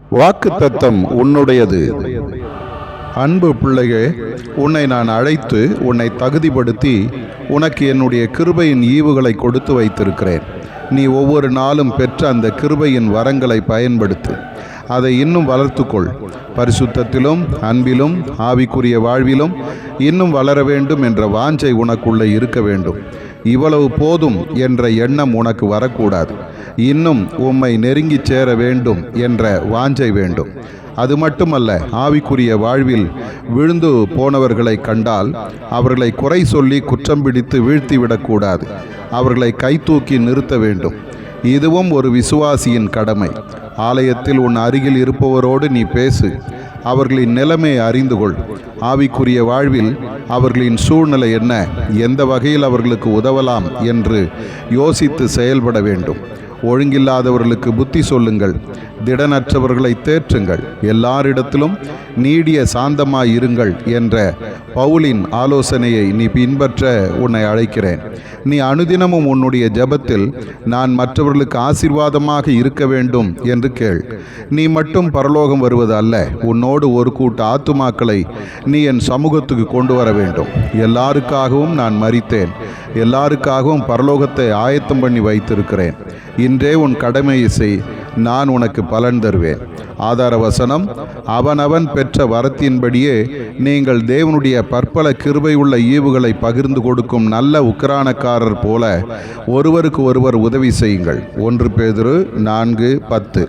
வாக்குத்தத்தம் உன்னுடையது. அன்பு பிள்ளையே, உன்னை நான் அழைத்து உன்னை தகுதிப்படுத்தி உனக்கு என்னுடைய கிருபையின் ஈவுகளை கொடுத்து வைத்திருக்கிறேன். நீ ஒவ்வொரு நாளும் பெற்ற அந்த கிருபையின் வரங்களை பயன்படுத்து. அதை இன்னும் வளர்த்துக்கொள். பரிசுத்தத்திலும் அன்பிலும் ஆவிக்குரிய வாழ்விலும் இன்னும் வளர வேண்டும் என்ற வாஞ்சை உனக்குள்ளே இருக்க வேண்டும். இவ்வளவு போதும் என்ற எண்ணம் உனக்கு வரக்கூடாது. இன்னும் உம்மை நெருங்கி சேர வேண்டும் என்ற வாஞ்சை வேண்டும். அது மட்டுமல்ல, ஆவிக்குரிய வாழ்வில் விழுந்து போனவர்களை கண்டால் அவர்களை குறை சொல்லி குற்றம் பிடித்து வீழ்த்திவிடக்கூடாது. அவர்களை கைதூக்கி நிறுத்த வேண்டும். இதுவும் ஒரு விசுவாசியின் கடமை. ஆலயத்தில் உன் அருகில் இருப்பவரோடு நீ பேசு. அவர்களின் நிலைமை அறிந்து கொள். ஆவிக்குரிய வாழ்வில் அவர்களின் சூழ்நிலை என்ன, எந்த வகையில் அவர்களுக்கு உதவலாம் என்று யோசித்து செயல்பட வேண்டும். ஒழுங்கில்லாதவர்களுக்கு புத்தி சொல்லுங்கள். திடனற்றவர்களை தேற்றுங்கள். எல்லாரிடத்திலும் நீடிய சாந்தமாயிருங்கள் என்ற பவுலின் ஆலோசனையை நீ பின்பற்ற உன்னை அழைக்கிறேன். நீ அனுதினமும் உன்னுடைய ஜெபத்தில் நான் மற்றவர்களுக்கு ஆசீர்வாதமாக இருக்க வேண்டும் என்று கேள். நீ மட்டும் பரலோகம் வருவது அல்ல, உன்னோடு ஒரு கூட்ட ஆத்துமாக்களை நீ என் சமூகத்துக்கு கொண்டு வர வேண்டும். எல்லாருக்காகவும் நான் மரித்தேன். எல்லாருக்காகவும் பரலோகத்தை ஆயத்தம் பண்ணி வைத்திருக்கிறேன். இன்றே உன் கடமையை செய், நான் உனக்கு பலன் தருவேன். ஆதார வசனம், அவனவன் பெற்ற வரத்தின்படியே நீங்கள் தேவனுடைய பற்பல கிருபை உள்ள ஈவுகளை பகிர்ந்து கொடுக்கும் நல்ல உக்கிரானக்காரர் போல ஒருவருக்கு ஒருவர் உதவி செய்யுங்கள். 1 பேதுரு 4:10.